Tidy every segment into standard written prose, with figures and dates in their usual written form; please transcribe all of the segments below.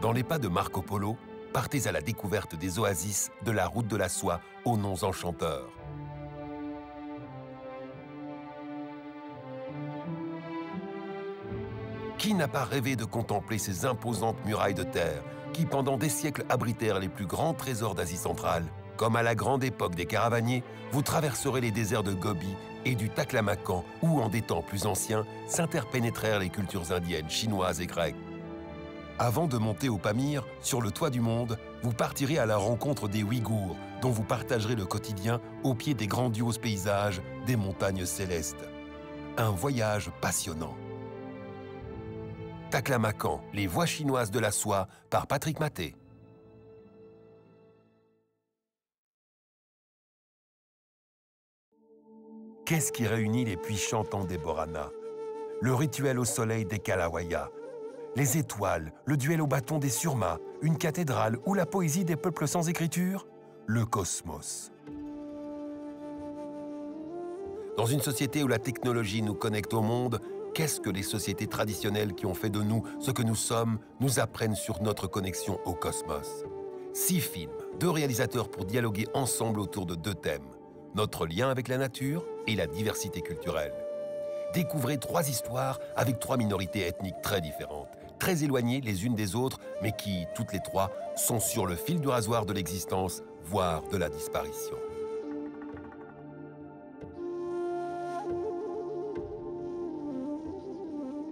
Dans les pas de Marco Polo, partez à la découverte des oasis de la route de la soie aux noms enchanteurs. Qui n'a pas rêvé de contempler ces imposantes murailles de terre qui, pendant des siècles, abritèrent les plus grands trésors d'Asie centrale? Comme à la grande époque des caravaniers, vous traverserez les déserts de Gobi et du Taklamakan, où, en des temps plus anciens, s'interpénétrèrent les cultures indiennes, chinoises et grecques. Avant de monter au Pamir, sur le toit du monde, vous partirez à la rencontre des Ouïghours, dont vous partagerez le quotidien au pied des grandioses paysages des montagnes célestes. Un voyage passionnant. Taklamakan, les voies chinoises de la soie, par Patrick Maté. Qu'est-ce qui réunit les puits chantants des Borana? Le rituel au soleil des Kalawaya, les étoiles, le duel au bâton des Surma, une cathédrale ou la poésie des peuples sans écriture? Le cosmos. Dans une société où la technologie nous connecte au monde, qu'est-ce que les sociétés traditionnelles qui ont fait de nous ce que nous sommes nous apprennent sur notre connexion au cosmos? 6 films, 2 réalisateurs pour dialoguer ensemble autour de 2 thèmes. Notre lien avec la nature et la diversité culturelle. Découvrez 3 histoires avec 3 minorités ethniques très différentes, très éloignées les unes des autres, mais qui, toutes les 3, sont sur le fil du rasoir de l'existence, voire de la disparition.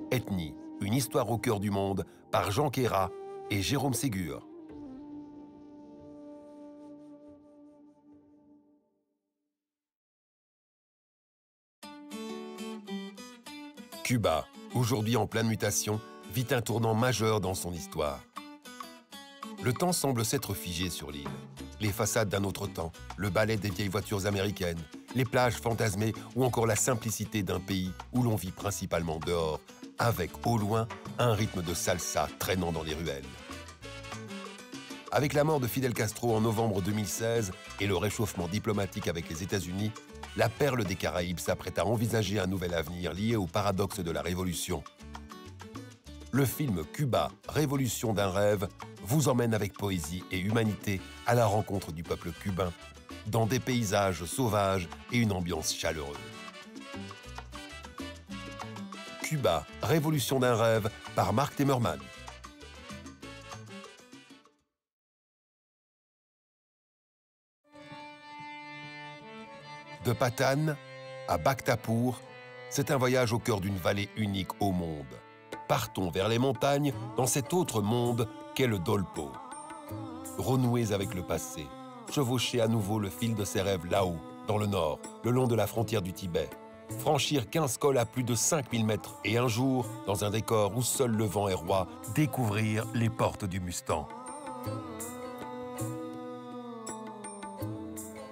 Ethnie, une histoire au cœur du monde, par Jean Queyrat et Jérôme Ségur. Cuba, aujourd'hui en pleine mutation, vit un tournant majeur dans son histoire. Le temps semble s'être figé sur l'île. Les façades d'un autre temps, le balai des vieilles voitures américaines, les plages fantasmées ou encore la simplicité d'un pays où l'on vit principalement dehors, avec, au loin, un rythme de salsa traînant dans les ruelles. Avec la mort de Fidel Castro en novembre 2016 et le réchauffement diplomatique avec les États-Unis, la perle des Caraïbes s'apprête à envisager un nouvel avenir lié au paradoxe de la Révolution. Le film Cuba, Révolution d'un rêve, vous emmène avec poésie et humanité à la rencontre du peuple cubain, dans des paysages sauvages et une ambiance chaleureuse. Cuba, Révolution d'un rêve, par Mark Temerman. De Patane à Bhaktapur, c'est un voyage au cœur d'une vallée unique au monde. Partons vers les montagnes dans cet autre monde qu'est le Dolpo. Renouez avec le passé, chevauchez à nouveau le fil de ses rêves là-haut, dans le nord, le long de la frontière du Tibet. Franchir 15 cols à plus de 5000 mètres et un jour, dans un décor où seul le vent est roi, découvrir les portes du Mustang.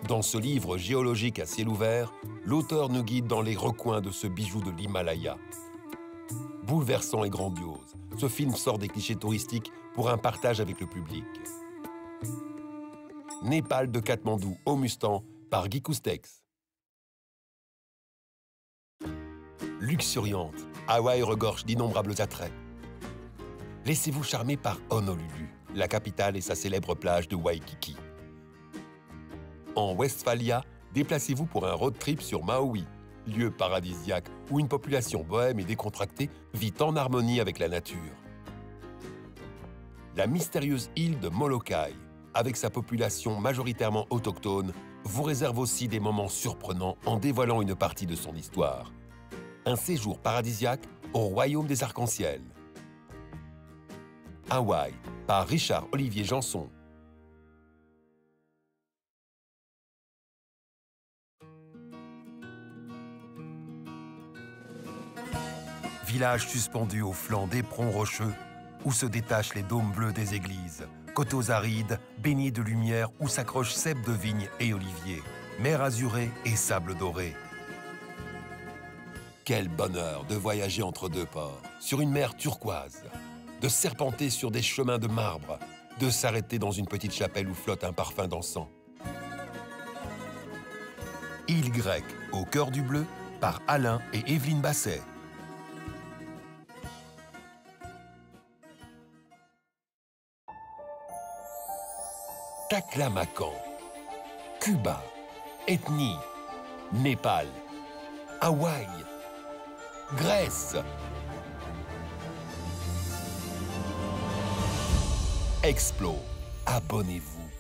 Dans ce livre géologique à ciel ouvert, l'auteur nous guide dans les recoins de ce bijou de l'Himalaya. Bouleversant et grandiose, ce film sort des clichés touristiques pour un partage avec le public. Népal de Katmandou au Mustang par Guy Coustex. Luxuriante, Hawaï regorge d'innombrables attraits. Laissez-vous charmer par Honolulu, la capitale et sa célèbre plage de Waikiki. En Westphalia, déplacez-vous pour un road trip sur Maui, lieu paradisiaque où une population bohème et décontractée vit en harmonie avec la nature. La mystérieuse île de Molokai, avec sa population majoritairement autochtone, vous réserve aussi des moments surprenants en dévoilant une partie de son histoire. Un séjour paradisiaque au royaume des arcs-en-ciel. Hawaï, par Richard Olivier Janson. Village suspendu au flanc d'éperons rocheux, où se détachent les dômes bleus des églises, coteaux arides, baignés de lumière où s'accrochent ceps de vignes et oliviers, mer azurée et sable doré. Quel bonheur de voyager entre 2 ports, sur une mer turquoise, de serpenter sur des chemins de marbre, de s'arrêter dans une petite chapelle où flotte un parfum d'encens. Île grecque, au cœur du bleu, par Alain et Evelyne Basset. Taklamakan, Cuba, ethnie, Népal, Hawaï, Grèce. Explo, abonnez-vous.